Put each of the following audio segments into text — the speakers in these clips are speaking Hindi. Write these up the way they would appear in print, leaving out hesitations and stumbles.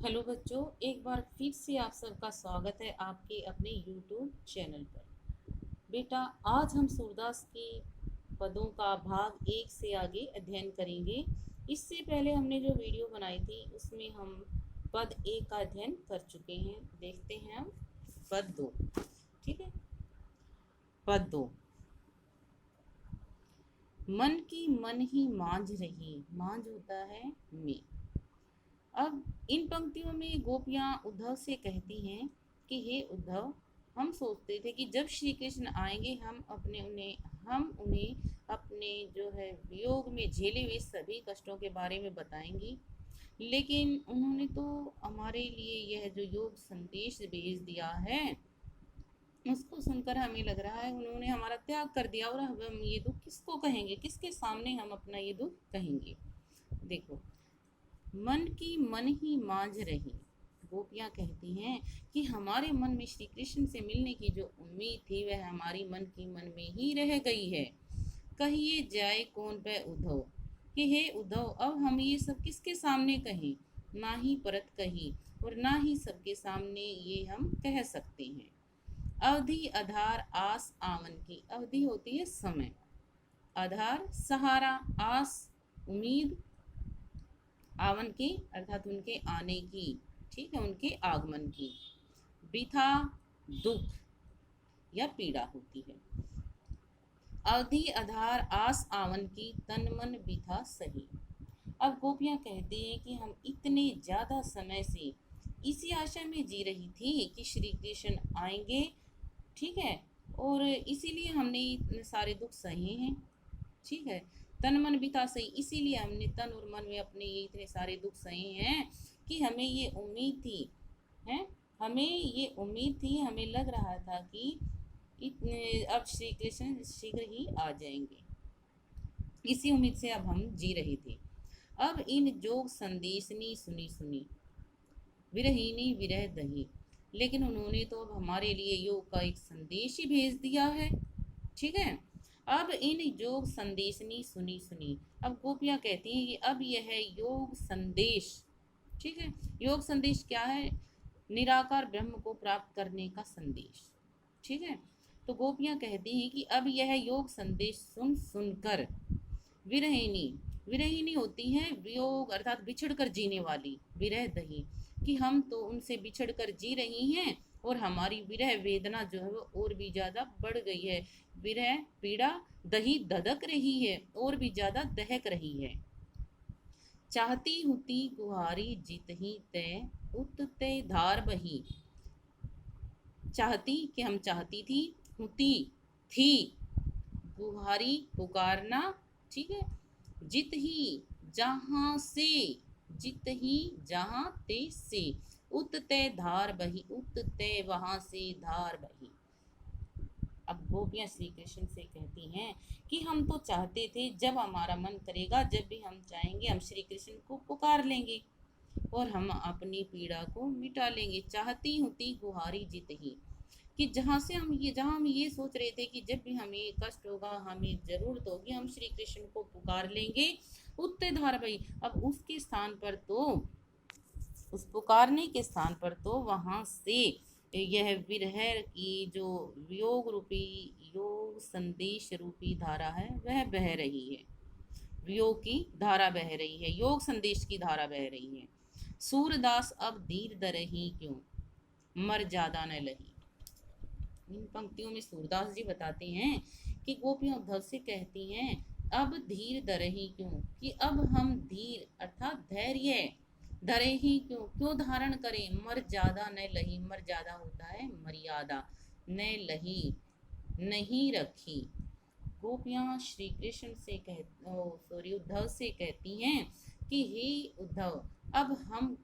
हेलो बच्चों, एक बार फिर से आप सबका स्वागत है आपके अपने यूट्यूब चैनल पर। बेटा, आज हम सूरदास के पदों का भाग 1 से आगे अध्ययन करेंगे। इससे पहले हमने जो वीडियो बनाई थी उसमें हम पद 1 का अध्ययन कर चुके हैं। देखते हैं हम पद 2। ठीक है, पद 2। मन की मन ही मांझ रही, मांझ होता है में। अब इन पंक्तियों में गोपियां उद्धव से कहती हैं कि हे उद्धव, हम सोचते थे कि जब श्री कृष्ण आएंगे हम उन्हें अपने जो है वियोग में झेले हुए सभी कष्टों के बारे में बताएंगी, लेकिन उन्होंने तो हमारे लिए यह जो योग संदेश भेज दिया है उसको सुनकर हमें लग रहा है उन्होंने हमारा त्याग कर दिया, और अब हम ये दुख किसको कहेंगे, किसके सामने हम अपना ये दुख कहेंगे। देखो, मन की मन ही मांझ रही। गोपियां कहती हैं कि हमारे मन में श्री कृष्ण से मिलने की जो उम्मीद थी वह हमारी मन की मन में ही रह गई है। कहिए जाए कौन पे उद्धव, कि हे उद्धव, अब हम ये सब किसके सामने कहें। ना ही परत कही और ना ही सबके सामने ये हम कह सकते हैं। अवधि आधार आस आवन की। अवधि होती है समय, आधार सहारा, आस उम्मीद, आवन की अर्थात उनके आने की, ठीक है, उनके आगमन की। वृथा दुख या पीड़ा होती है। अवधि आधार आस आवन की, तन मन वृथा सही। अब गोपियां कहती हैं कि हम इतने ज़्यादा समय से इसी आशा में जी रही थी कि श्री कृष्ण आएंगे, ठीक है, और इसीलिए हमने इतने सारे दुख सहे हैं। ठीक है, तन मन बिता सही, इसीलिए हमने तन और मन में अपने ये इतने सारे दुख सहे हैं कि हमें ये उम्मीद थी, है, हमें ये उम्मीद थी, हमें लग रहा था कि इतने अब श्री कृष्ण शीघ्र ही आ जाएंगे। इसी उम्मीद से अब हम जी रहे थे। अब इन जोग संदेशनी सुनी सुनी, विरहीनी विरह दही। लेकिन उन्होंने तो अब हमारे लिए योग का एक संदेश ही भेज दिया है। ठीक है, अब इन योग संदेशनी सुनी सुनी। अब गोपियां कहती हैं कि अब यह है योग संदेश। ठीक है, योग संदेश क्या है? निराकार ब्रह्म को प्राप्त करने का संदेश। ठीक है, तो गोपियां कहती हैं कि अब यह योग संदेश सुन सुनकर विरहिणी, विरहिणी होती है वियोग अर्थात बिछड़ कर जीने वाली, विरह दही, कि हम तो उनसे बिछड़ कर जी रही हैं और हमारी विरह वेदना जो है वो और भी ज़्यादा बढ़ गई है। विरह पीड़ा दही धधक रही है, और भी ज़्यादा दहक रही है। चाहती हुती गुहारी जीत ही तय उत तय धार बही। चाहती कि हम चाहती थी, हुती थी, गुहारी पुकारना, ठीक है, जित ही जहाँ से, जित ही जहाँ ते से, उत ते धार बही, उत ते वहाँ से धार बही। अब गोपियाँ श्री कृष्ण से कहती हैं कि हम तो चाहते थे जब हमारा मन करेगा, जब भी हम चाहेंगे हम श्री कृष्ण को पुकार लेंगे और हम अपनी पीड़ा को मिटा लेंगे। चाहती हुती गुहारी जित ही, कि जहाँ हम ये सोच रहे थे कि जब भी हमें कष्ट होगा, हमें ज़रूरत होगी, हम श्री कृष्ण को पुकार लेंगे, उत्ते धार भई। अब उसके स्थान पर तो, उस पुकारने के स्थान पर तो वहाँ से यह विरह की जो वियोग रूपी, योग संदेश रूपी धारा है वह बह रही है। वियोग की धारा बह रही है, योग संदेश की धारा बह रही है। सूरदास अब धीर दरही क्यों, मर ज्यादा न लही। इन पंक्तियों में सूरदास जी बताते हैं कि गोपियां उद्धव से कहती हैं अब धीर दरही क्यों, कि अब हम धीर अर्थात धैर्य धरे ही क्यों, क्यों धारण करें। मर ज्यादा न लही, मर ज्यादा होता है मर्यादा, न लही नहीं रखी। गोपियां श्री कृष्ण से उद्धव से कहती हैं कि हे उद्धव, अब हम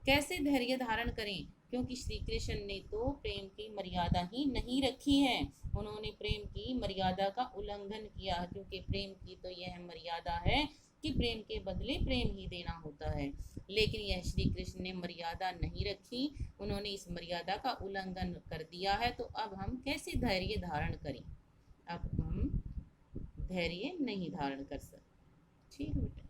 कैसे धैर्य धारण करें, क्योंकि श्री कृष्ण ने तो प्रेम की मर्यादा ही नहीं रखी है। उन्होंने प्रेम की मर्यादा का उल्लंघन किया, क्योंकि प्रेम की तो यह मर्यादा है कि प्रेम के बदले प्रेम ही देना होता है। लेकिन यह श्री कृष्ण ने मर्यादा नहीं रखी, उन्होंने इस मर्यादा का उल्लंघन कर दिया है। तो अब हम कैसे धैर्य धारण करें? अब हम धैर्य नहीं धारण कर सकते। ठीक है बेटा।